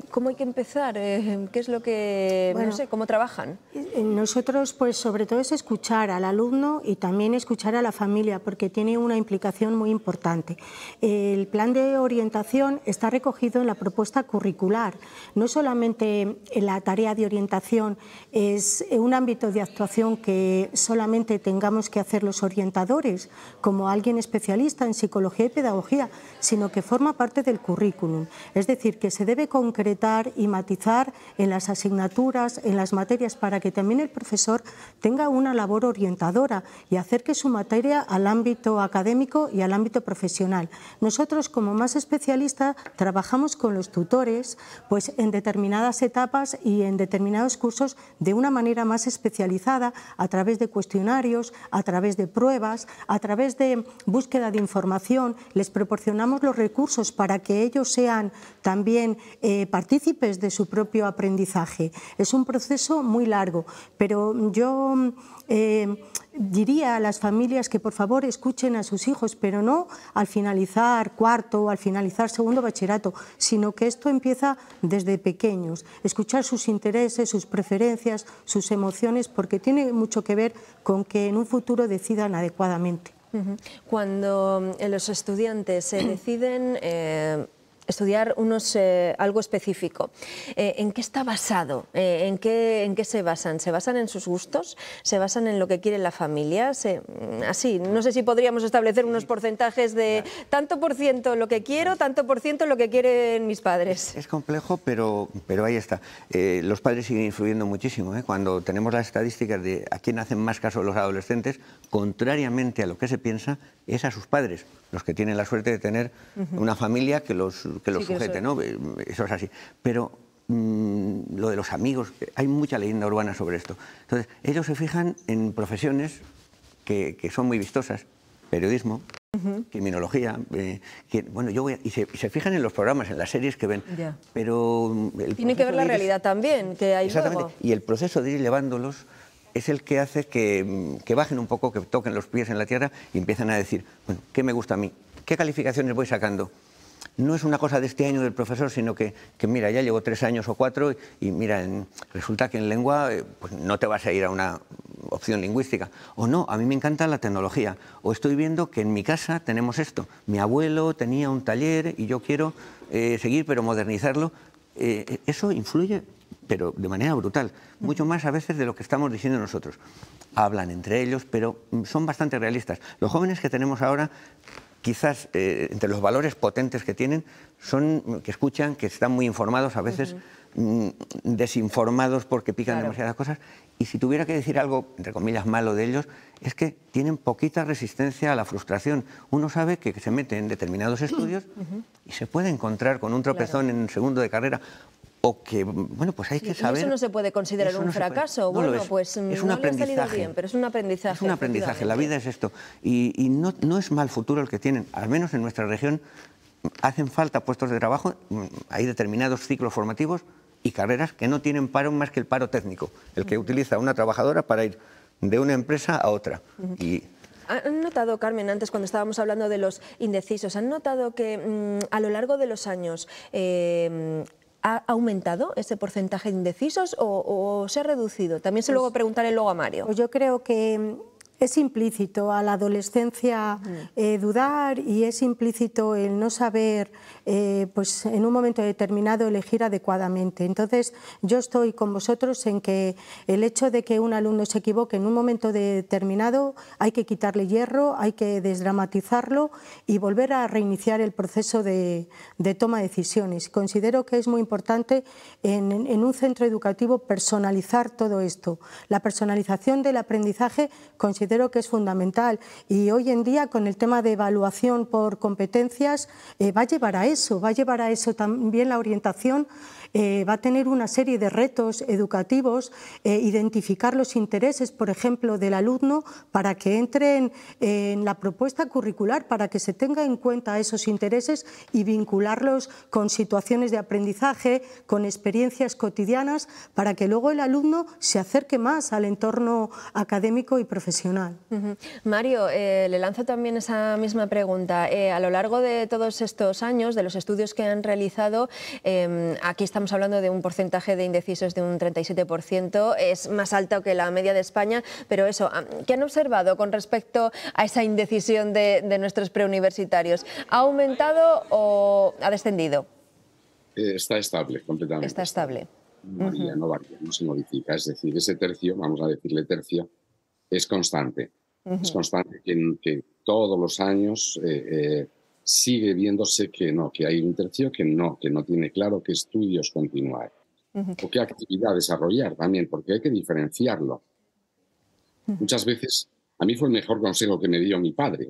Speaker 1: ¿cómo hay que empezar? ¿Qué es lo que,
Speaker 11: bueno,
Speaker 1: no sé, cómo trabajan?
Speaker 11: Nosotros, pues sobre todo es escuchar al alumno y también escuchar a la familia, porque tiene una implicación muy importante. El plan de orientación está recogido en la propuesta curricular, no solamente la tarea de orientación es un ámbito de actuación que solamente tengamos que hacer los orientadores, como alguien especialista en psicología y pedagogía, sino que forma parte del currículum. Es decir, que se debe concretar y matizar en las asignaturas, en las materias, para que también el profesor tenga una labor orientadora y acerque su materia al ámbito académico y al ámbito profesional. Nosotros, como más especialistas, trabajamos con los tutores, pues en determinadas etapas y en determinados cursos de una manera más especializada, a través de cuestionarios, a través de pruebas, a través de búsqueda de información. Les proporcionamos los recursos para que ellos sean también partícipes de su propio aprendizaje. Es un proceso muy largo, pero yo diría a las familias que por favor escuchen a sus hijos, pero no al finalizar cuarto o al finalizar segundo bachillerato, sino que esto empieza desde pequeños. Escuchar sus intereses, sus preferencias, sus emociones, porque tiene mucho que ver con que en un futuro decidan adecuadamente.
Speaker 1: Cuando los estudiantes se deciden estudiar algo específico, ¿en qué está basado? ¿En qué se basan? ¿Se basan en sus gustos? ¿Se basan en lo que quiere la familia? Así, no sé si podríamos establecer unos porcentajes de tanto por ciento lo que quiero, tanto por ciento lo que quieren mis padres.
Speaker 10: Es complejo, pero ahí está. Los padres siguen influyendo muchísimo, ¿eh? Cuando tenemos las estadísticas de a quién hacen más caso los adolescentes, contrariamente a lo que se piensa, es a sus padres, los que tienen la suerte de tener una familia que los sujete, ¿no? Eso es así. Pero lo de los amigos, hay mucha leyenda urbana sobre esto. Entonces, ellos se fijan en profesiones que son muy vistosas, periodismo, criminología, bueno, y se fijan en los programas, en las series que ven. Ya. Pero
Speaker 1: tiene que ver la realidad también, que hay
Speaker 10: exactamente.
Speaker 1: Luego.
Speaker 10: Y el proceso de ir llevándolos es el que hace que bajen un poco, que toquen los pies en la tierra y empiezan a decir, bueno, ¿qué me gusta a mí? ¿Qué calificaciones voy sacando? No es una cosa de este año del profesor, sino que mira, ya llevo 3 años o 4 y mira, resulta que en lengua pues no te vas a ir a una opción lingüística. O no, a mí me encanta la tecnología. O estoy viendo que en mi casa tenemos esto. Mi abuelo tenía un taller y yo quiero seguir, pero modernizarlo. Eso influye, pero de manera brutal. Mucho más a veces de lo que estamos diciendo nosotros. Hablan entre ellos, pero son bastante realistas. Los jóvenes que tenemos ahora quizás entre los valores potentes que tienen son que escuchan, que están muy informados, a veces desinformados porque pican demasiadas cosas. Y si tuviera que decir algo, entre comillas, malo de ellos, es que tienen poquita resistencia a la frustración. Uno sabe que se mete en determinados estudios y se puede encontrar con un tropezón en segundo de carrera. O que, bueno, pues hay que saber...
Speaker 1: Eso no se puede considerar un fracaso. Bueno, pues
Speaker 10: es un aprendizaje.
Speaker 1: No le ha salido bien, pero es un aprendizaje.
Speaker 10: Es un aprendizaje, la vida es esto. Y no es mal futuro el que tienen. Al menos en nuestra región hacen falta puestos de trabajo, hay determinados ciclos formativos y carreras que no tienen paro más que el paro técnico, el que utiliza una trabajadora para ir de una empresa a otra.
Speaker 1: ¿Han notado, Carmen, antes cuando estábamos hablando de los indecisos, han notado que a lo largo de los años ¿ha aumentado ese porcentaje de indecisos o se ha reducido? También se luego preguntaré luego a Mario.
Speaker 11: Pues yo creo que es implícito a la adolescencia dudar y es implícito el no saber, pues en un momento determinado elegir adecuadamente. Entonces yo estoy con vosotros en que el hecho de que un alumno se equivoque en un momento determinado hay que quitarle hierro, hay que desdramatizarlo y volver a reiniciar el proceso de toma de decisiones. Considero que es muy importante en un centro educativo personalizar todo esto. La personalización del aprendizaje considero que es fundamental y hoy en día con el tema de evaluación por competencias va a llevar a eso también la orientación. Va a tener una serie de retos educativos, identificar los intereses, por ejemplo, del alumno para que entren en la propuesta curricular, para que se tenga en cuenta esos intereses y vincularlos con situaciones de aprendizaje, con experiencias cotidianas, para que luego el alumno se acerque más al entorno académico y profesional.
Speaker 1: Mario, le lanzo también esa misma pregunta. A lo largo de todos estos años, de los estudios que han realizado, aquí estamos hablando de un porcentaje de indecisos de un 37%, es más alto que la media de España, pero eso, ¿qué han observado con respecto a esa indecisión de nuestros preuniversitarios? ¿Ha aumentado o ha descendido?
Speaker 12: Está estable, completamente.
Speaker 1: Está estable.
Speaker 12: No varía, no se modifica. Es decir, ese tercio, vamos a decirle tercio, es constante. Es constante que todos los años sigue viéndose que hay un tercio que no tiene claro qué estudios continuar o qué actividad desarrollar también, porque hay que diferenciarlo. Muchas veces, a mí fue el mejor consejo que me dio mi padre.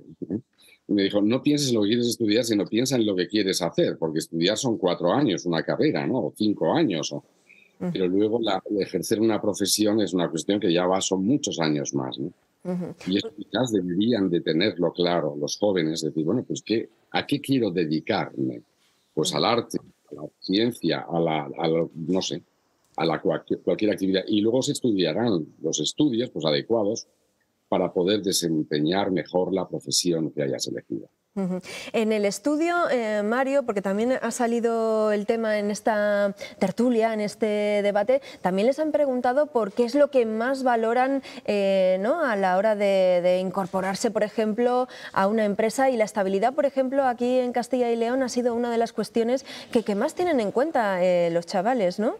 Speaker 12: Me dijo, no pienses en lo que quieres estudiar, sino piensa en lo que quieres hacer, porque estudiar son 4 años, una carrera, ¿no? O 5 años. Pero luego ejercer una profesión es una cuestión que ya son muchos años más, ¿no? Y eso quizás deberían de tenerlo claro los jóvenes, decir, bueno, pues ¿a qué quiero dedicarme? Pues al arte, a la ciencia, no sé, a cualquier actividad. Y luego se estudiarán los estudios pues, adecuados para poder desempeñar mejor la profesión que hayas elegido.
Speaker 1: En el estudio, Mario, porque también ha salido el tema en esta tertulia, en este debate, también les han preguntado por qué es lo que más valoran ¿no? a la hora de incorporarse, por ejemplo, a una empresa, y la estabilidad, por ejemplo, aquí en Castilla y León ha sido una de las cuestiones que más tienen en cuenta los chavales, ¿no?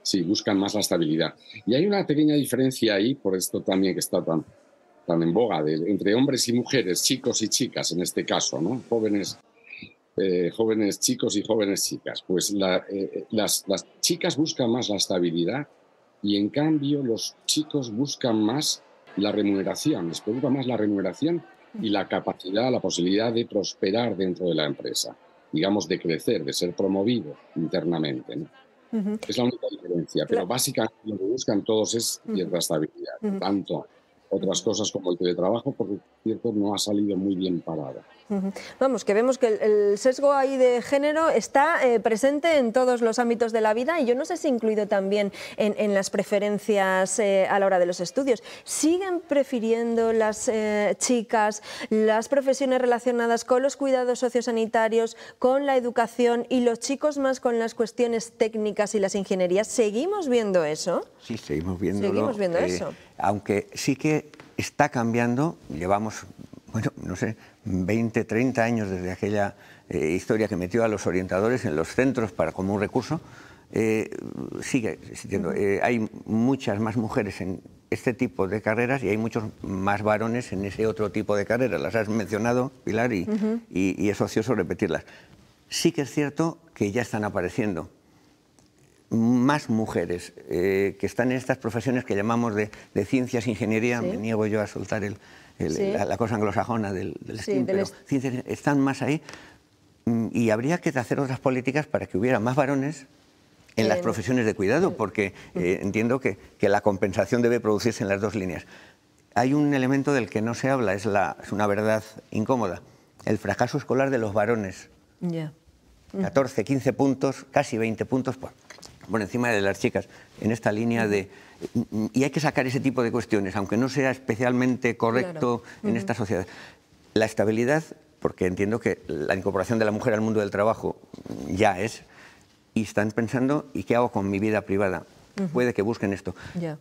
Speaker 12: Sí, buscan más la estabilidad. Y hay una pequeña diferencia ahí, por esto también que está tan en boga, entre hombres y mujeres, chicos y chicas en este caso, ¿no? Jóvenes chicos y jóvenes chicas. Pues las chicas buscan más la estabilidad y en cambio los chicos buscan más la remuneración, les preocupa más la remuneración y la capacidad, la posibilidad de prosperar dentro de la empresa, digamos de crecer, de ser promovido internamente, ¿no? Es la única diferencia, pero básicamente lo que buscan todos es cierta estabilidad, tanto otras cosas como el teletrabajo, porque cierto no ha salido muy bien parado.
Speaker 1: Vamos, que vemos que el sesgo ahí de género está presente en todos los ámbitos de la vida, y yo no sé si incluido también en las preferencias a la hora de los estudios. ¿Siguen prefiriendo las chicas las profesiones relacionadas con los cuidados sociosanitarios, con la educación, y los chicos más con las cuestiones técnicas y las ingenierías? ¿Seguimos viendo eso?
Speaker 10: Sí, seguimos viéndolo.
Speaker 1: Seguimos viendo eso.
Speaker 10: Aunque sí que está cambiando, llevamos, bueno, no sé, 20, 30 años desde aquella historia que metió a los orientadores en los centros como un recurso. sigue existiendo. Hay muchas más mujeres en este tipo de carreras y hay muchos más varones en ese otro tipo de carreras. Las has mencionado, Pilar, y es ocioso repetirlas. Sí que es cierto que ya están apareciendo más mujeres que están en estas profesiones que llamamos de ciencias, ingeniería. Me niego yo a soltar la cosa anglosajona del STEM, pero ciencias están más ahí, y habría que hacer otras políticas para que hubiera más varones en las profesiones de cuidado, porque entiendo que la compensación debe producirse en las dos líneas. Hay un elemento del que no se habla, es una verdad incómoda, el fracaso escolar de los varones. 14, 15 puntos, casi 20 puntos por encima de las chicas, en esta línea de... Y hay que sacar ese tipo de cuestiones, aunque no sea especialmente correcto en esta sociedad. La estabilidad, porque entiendo que la incorporación de la mujer al mundo del trabajo ya es... Y están pensando, ¿y qué hago con mi vida privada? Puede que busquen esto.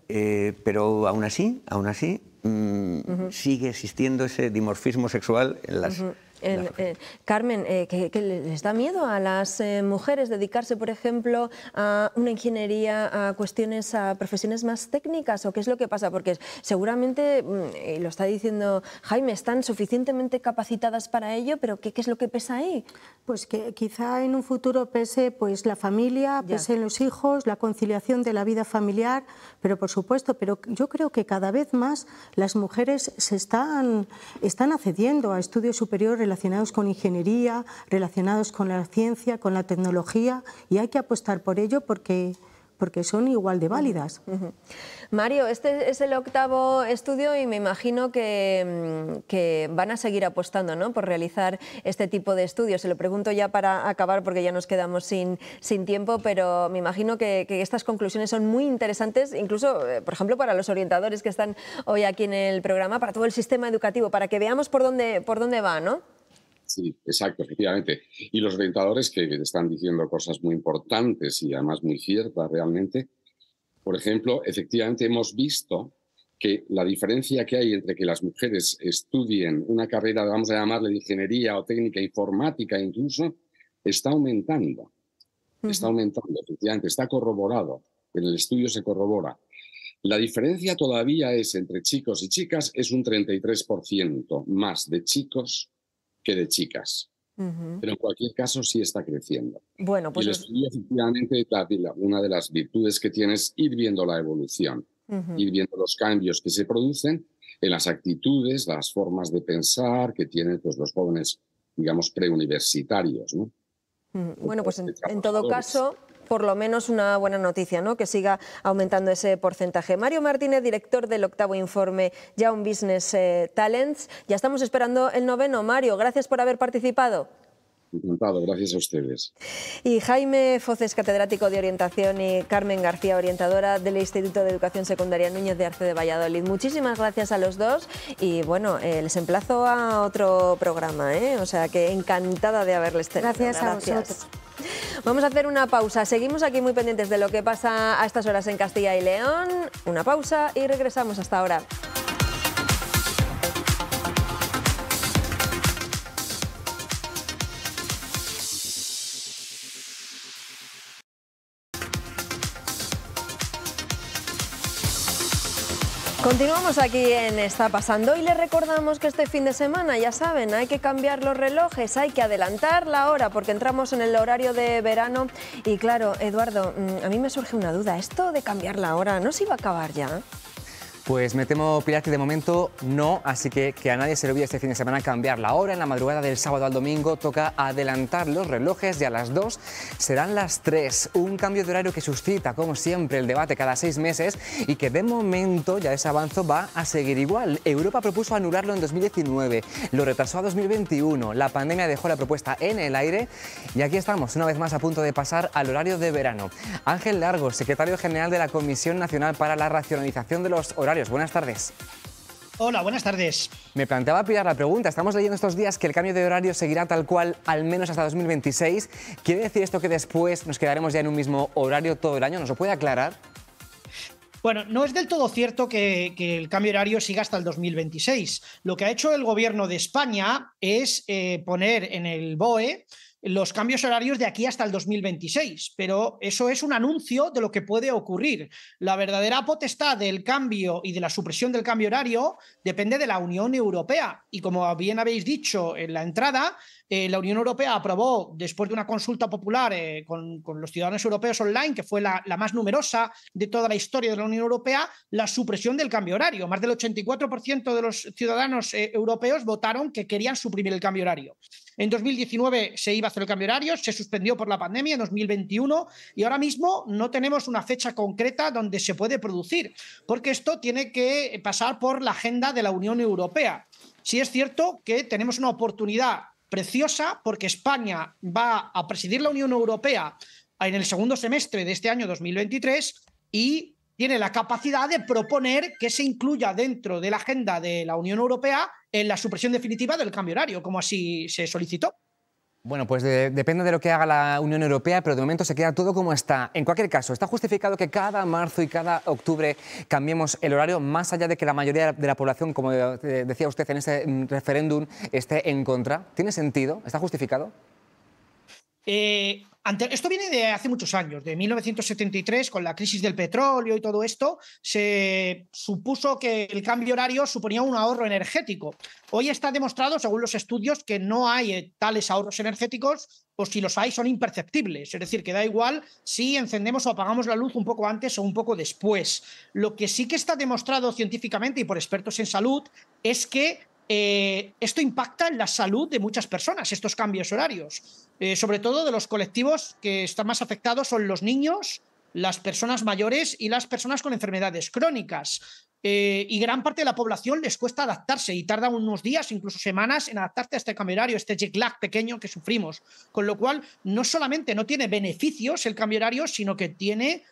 Speaker 10: Pero aún así sigue existiendo ese dimorfismo sexual en las...
Speaker 1: Carmen, ¿que les da miedo a las mujeres dedicarse, por ejemplo, a una ingeniería, a profesiones más técnicas? ¿O qué es lo que pasa? Porque seguramente, y lo está diciendo Jaime, están suficientemente capacitadas para ello, pero ¿qué es lo que pesa ahí?
Speaker 11: Pues que quizá en un futuro pese pues, la familia, pesen los hijos, la conciliación de la vida familiar, pero por supuesto, pero yo creo que cada vez más las mujeres están accediendo a estudios superiores relacionados con ingeniería, relacionados con la ciencia, con la tecnología, y hay que apostar por ello porque son igual de válidas.
Speaker 1: Mario, este es el 8º estudio y me imagino que van a seguir apostando, ¿no?, por realizar este tipo de estudios. Se lo pregunto ya para acabar porque ya nos quedamos sin tiempo, pero me imagino que estas conclusiones son muy interesantes, incluso, por ejemplo, para los orientadores que están hoy aquí en el programa, para todo el sistema educativo, para que veamos por dónde va, ¿no?
Speaker 12: Sí, exacto, efectivamente. Y los orientadores que están diciendo cosas muy importantes y además muy ciertas realmente. Por ejemplo, efectivamente hemos visto que la diferencia que hay entre que las mujeres estudien una carrera, vamos a llamarle de ingeniería o técnica informática incluso, está aumentando. Está aumentando, efectivamente, está corroborado. En el estudio se corrobora. La diferencia todavía es entre chicos y chicas, es un 33% más de chicos que de chicas. Pero en cualquier caso sí está creciendo.
Speaker 1: Bueno, pues
Speaker 12: y el estudio, efectivamente, una de las virtudes que tiene es ir viendo la evolución, ir viendo los cambios que se producen en las actitudes, las formas de pensar que tienen pues, los jóvenes, digamos, preuniversitarios, ¿no?
Speaker 1: Bueno, pues en todo caso, por lo menos una buena noticia, ¿no?, que siga aumentando ese porcentaje. Mario Martínez, director del 8º informe Young Business Talents. Ya estamos esperando el 9º. Mario, gracias por haber participado.
Speaker 12: Encantado, gracias a ustedes.
Speaker 1: Y Jaime Foces, catedrático de orientación, y Carmen García, orientadora del Instituto de Educación Secundaria Núñez de Arce de Valladolid. Muchísimas gracias a los dos y bueno, les emplazo a otro programa, o sea que encantada de haberles tenido.
Speaker 11: Gracias a vosotros.
Speaker 1: Vamos a hacer una pausa. Seguimos aquí muy pendientes de lo que pasa a estas horas en Castilla y León. Una pausa y regresamos. Hasta ahora. Continuamos aquí en Está Pasando y les recordamos que este fin de semana, ya saben, hay que cambiar los relojes, hay que adelantar la hora porque entramos en el horario de verano. Y claro, Eduardo, a mí me surge una duda, ¿esto de cambiar la hora no se iba a acabar ya?
Speaker 2: Pues me temo, Pilar, que de momento no, así que a nadie se le olvide este fin de semana cambiar la hora. En la madrugada del sábado al domingo toca adelantar los relojes y a las 2 serán las 3. Un cambio de horario que suscita, como siempre, el debate cada 6 meses y que de momento ya ese avance va a seguir igual. Europa propuso anularlo en 2019, lo retrasó a 2021, la pandemia dejó la propuesta en el aire y aquí estamos, una vez más a punto de pasar al horario de verano. Ángel Largo, secretario general de la Comisión Nacional para la Racionalización de los Horarios. Buenas tardes.
Speaker 13: Hola, buenas tardes.
Speaker 2: Me planteaba, Pilar, la pregunta. Estamos leyendo estos días que el cambio de horario seguirá tal cual al menos hasta 2026. ¿Quiere decir esto que después nos quedaremos ya en un mismo horario todo el año? ¿Nos lo puede aclarar?
Speaker 13: Bueno, no es del todo cierto que el cambio de horario siga hasta el 2026. Lo que ha hecho el Gobierno de España es poner en el BOE los cambios horarios de aquí hasta el 2026, pero eso es un anuncio de lo que puede ocurrir. La verdadera potestad del cambio y de la supresión del cambio horario depende de la Unión Europea, y como bien habéis dicho en la entrada, la Unión Europea aprobó, después de una consulta popular con los ciudadanos europeos online, que fue la más numerosa de toda la historia de la Unión Europea, la supresión del cambio horario. Más del 84% de los ciudadanos europeos votaron que querían suprimir el cambio horario. En 2019 se iba a hacer el cambio horario, se suspendió por la pandemia en 2021 y ahora mismo no tenemos una fecha concreta donde se puede producir, porque esto tiene que pasar por la agenda de la Unión Europea. Sí es cierto que tenemos una oportunidad preciosa porque España va a presidir la Unión Europea en el segundo semestre de este año 2023 y tiene la capacidad de proponer que se incluya dentro de la agenda de la Unión Europea en la supresión definitiva del cambio horario, como así se solicitó.
Speaker 2: Bueno, pues depende de lo que haga la Unión Europea, pero de momento se queda todo como está. En cualquier caso, ¿está justificado que cada marzo y cada octubre cambiemos el horario, más allá de que la mayoría de la población, como decía usted en ese referéndum, esté en contra? ¿Tiene sentido? ¿Está justificado?
Speaker 13: Esto viene de hace muchos años, de 1973, con la crisis del petróleo y todo esto, se supuso que el cambio horario suponía un ahorro energético. Hoy está demostrado, según los estudios, que no hay tales ahorros energéticos, o si los hay son imperceptibles, es decir, que da igual si encendemos o apagamos la luz un poco antes o un poco después. Lo que sí que está demostrado científicamente y por expertos en salud es que esto impacta en la salud de muchas personas, estos cambios horarios. Sobre todo de los colectivos que están más afectados son los niños, las personas mayores y las personas con enfermedades crónicas. Y gran parte de la población les cuesta adaptarse y tarda unos días, incluso semanas, en adaptarse a este cambio horario, este jet lag pequeño que sufrimos. Con lo cual, no solamente no tiene beneficios el cambio horario, sino que tiene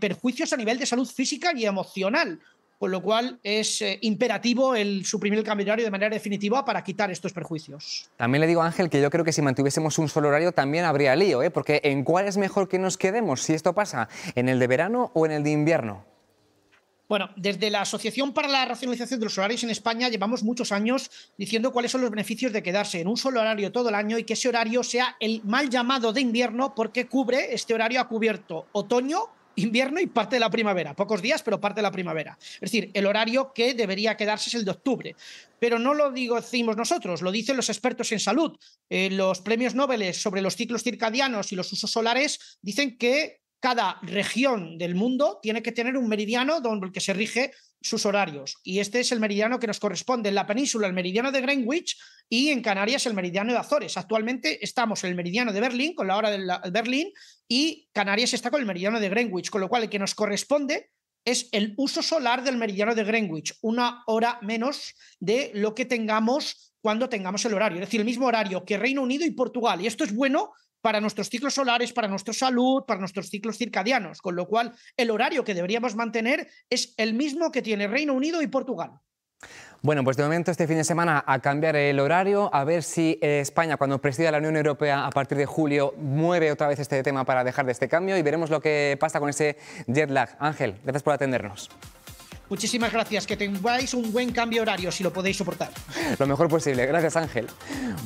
Speaker 13: perjuicios a nivel de salud física y emocional. Con lo cual es imperativo el suprimir el cambio horario de manera definitiva para quitar estos perjuicios.
Speaker 2: También le digo, Ángel, que yo creo que si mantuviésemos un solo horario también habría lío, ¿eh? Porque ¿en cuál es mejor que nos quedemos? Si esto pasa, ¿en el de verano o en el de invierno?
Speaker 13: Bueno, desde la Asociación para la Racionalización de los Horarios en España llevamos muchos años diciendo cuáles son los beneficios de quedarse en un solo horario todo el año y que ese horario sea el mal llamado de invierno, porque este horario ha cubierto otoño, invierno y parte de la primavera. Pocos días, pero parte de la primavera. Es decir, el horario que debería quedarse es el de octubre. Pero no lo decimos nosotros, lo dicen los expertos en salud. Los premios Nobel sobre los ciclos circadianos y los usos solares dicen que cada región del mundo tiene que tener un meridiano donde el que se rige sus horarios. Y este es el meridiano que nos corresponde en la península, el meridiano de Greenwich, y en Canarias el meridiano de Azores. Actualmente estamos en el meridiano de Berlín, con la hora de Berlín, y Canarias está con el meridiano de Greenwich, con lo cual el que nos corresponde es el uso solar del meridiano de Greenwich, una hora menos de lo que tengamos cuando tengamos el horario. Es decir, el mismo horario que Reino Unido y Portugal. Y esto es bueno para nuestros ciclos solares, para nuestra salud, para nuestros ciclos circadianos, con lo cual el horario que deberíamos mantener es el mismo que tiene Reino Unido y Portugal.
Speaker 2: Bueno, pues de momento este fin de semana a cambiar el horario, a ver si España, cuando presida la Unión Europea a partir de julio, mueve otra vez este tema para dejar de este cambio y veremos lo que pasa con ese jet lag. Ángel, gracias por atendernos.
Speaker 13: Muchísimas gracias, que tengáis un buen cambio horario si lo podéis soportar.
Speaker 2: Lo mejor posible, gracias Ángel.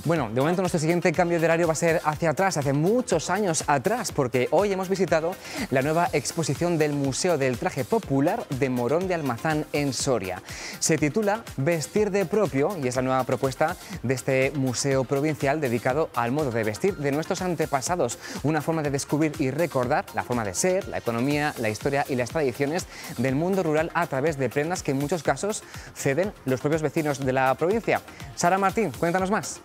Speaker 2: Bueno, de momento nuestro siguiente cambio de horario va a ser hacia atrás, hace muchos años atrás, porque hoy hemos visitado la nueva exposición del Museo del Traje Popular de Morón de Almazán en Soria. Se titula Vestir de propio y es la nueva propuesta de este museo provincial dedicado al modo de vestir de nuestros antepasados, una forma de descubrir y recordar la forma de ser, la economía, la historia y las tradiciones del mundo rural a través de prendas que en muchos casos ceden los propios vecinos de la provincia. Sara Martín, cuéntanos más.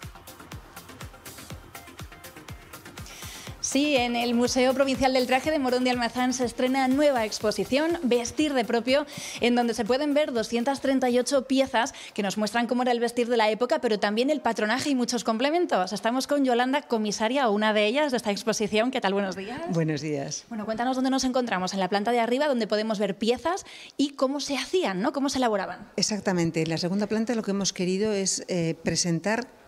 Speaker 14: Sí, en el Museo Provincial del Traje de Morón de Almazán se estrena nueva exposición, Vestir de propio, en donde se pueden ver 238 piezas que nos muestran cómo era el vestir de la época, pero también el patronaje y muchos complementos. Estamos con Yolanda, comisaria o una de ellas de esta exposición. ¿Qué tal? Buenos días.
Speaker 15: Buenos días.
Speaker 14: Bueno, cuéntanos dónde nos encontramos, en la planta de arriba, donde podemos ver piezas y cómo se hacían, ¿no? Cómo se elaboraban.
Speaker 15: Exactamente. En la segunda planta lo que hemos querido es presentar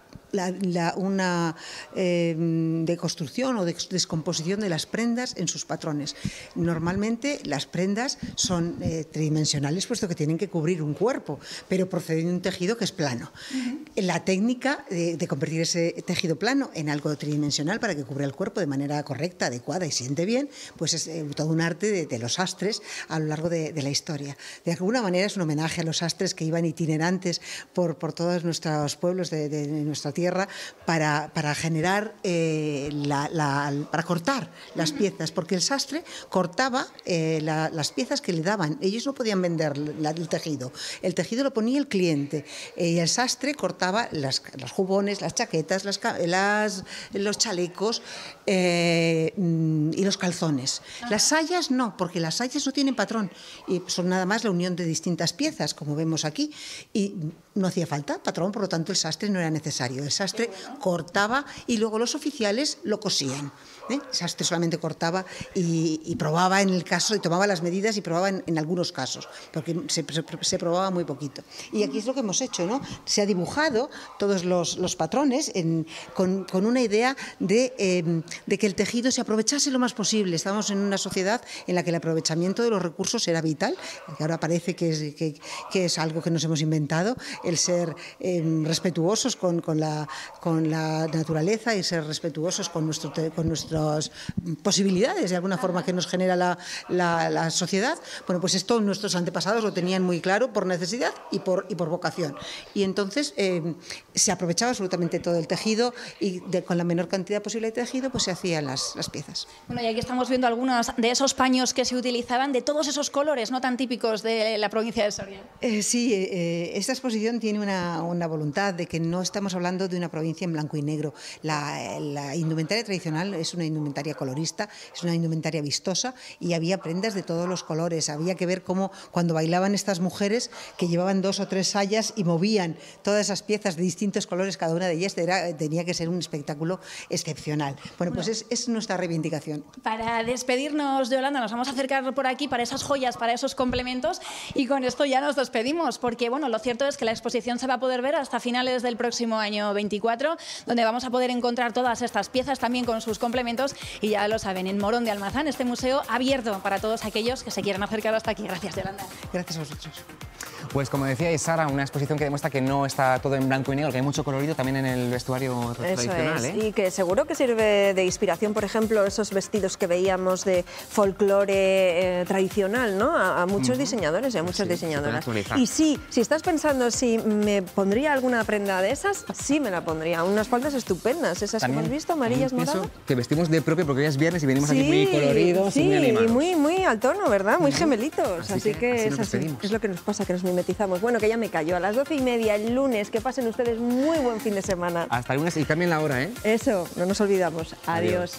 Speaker 15: una deconstrucción o descomposición de las prendas en sus patrones. Normalmente las prendas son tridimensionales, puesto que tienen que cubrir un cuerpo, pero proceden de un tejido que es plano. La técnica de convertir ese tejido plano en algo tridimensional para que cubra el cuerpo de manera correcta, adecuada y siente bien, pues es todo un arte de los sastres a lo largo de la historia. De alguna manera es un homenaje a los sastres que iban itinerantes por todos nuestros pueblos de nuestra tierra para generar, para cortar las piezas, porque el sastre cortaba las piezas que le daban. Ellos no podían vender el tejido lo ponía el cliente, y el sastre cortaba los jubones, las chaquetas, los chalecos y los calzones. Las sayas no, porque las sayas no tienen patrón y son nada más la unión de distintas piezas, como vemos aquí, y no hacía falta patrón, por lo tanto el sastre no era necesario. El sastre cortaba y luego los oficiales lo cosían. El sastre solamente cortaba y probaba en el caso, y tomaba las medidas y probaba en algunos casos, porque se probaba muy poquito. Y aquí es lo que hemos hecho, ¿no? Se ha dibujado todos los patrones con una idea de que el tejido se aprovechase lo más posible. Estamos en una sociedad en la que el aprovechamiento de los recursos era vital, que ahora parece que es algo que nos hemos inventado, el ser respetuosos con la naturaleza y ser respetuosos con nuestras posibilidades, de alguna forma, que nos genera la sociedad. Bueno, pues esto nuestros antepasados lo tenían muy claro por necesidad y por vocación. Y entonces se aprovechaba absolutamente todo el tejido y con la menor cantidad posible de tejido pues se hacían las piezas.
Speaker 14: Bueno, y aquí estamos viendo algunos de esos paños que se utilizaban, de todos esos colores no tan típicos de la provincia de Soria.
Speaker 15: Sí, esta exposición tiene una voluntad de que no estamos hablando de una provincia en blanco y negro. La indumentaria tradicional es una indumentaria colorista, es una indumentaria vistosa, y había prendas de todos los colores. Había que ver cómo cuando bailaban estas mujeres, que llevaban 2 o 3 sayas y movían todas esas piezas de distintos colores, cada una de ellas tenía que ser un espectáculo excepcional. Bueno, pues es nuestra reivindicación.
Speaker 14: Para despedirnos, Yolanda, nos vamos a acercar por aquí para esas joyas, para esos complementos, y con esto ya nos despedimos, porque bueno, lo cierto es que la exposición se va a poder ver hasta finales del próximo año 24, donde vamos a poder encontrar todas estas piezas también con sus complementos, y ya lo saben, en Morón de Almazán, este museo abierto para todos aquellos que se quieran acercar hasta aquí. Gracias, Yolanda.
Speaker 15: Gracias a vosotros.
Speaker 2: Pues como decíais, Sara, una exposición que demuestra que no está todo en blanco y negro, que hay mucho colorido también en el vestuario tradicional.
Speaker 1: Eso es, y que seguro que sirve de inspiración, por ejemplo, esos vestidos que veíamos de folclore tradicional, ¿no? A muchos diseñadores y a muchas diseñadoras. Y sí, si estás pensando si me pondría alguna prenda de esas, sí me la pondría. Unas faldas estupendas, esas también, que hemos visto, amarillas, moradas.
Speaker 2: Que vestimos de propio porque hoy es viernes y venimos aquí muy coloridos y muy animados.
Speaker 1: Y muy al tono, ¿verdad? Muy gemelitos. Así que es lo que nos pasa, que nos mimetizamos. Bueno, que ya me callo. A las 12:30 el lunes. Que pasen ustedes muy buen fin de semana.
Speaker 2: Hasta el lunes y cambien la hora, ¿eh?
Speaker 1: Eso, no nos olvidamos. Adiós.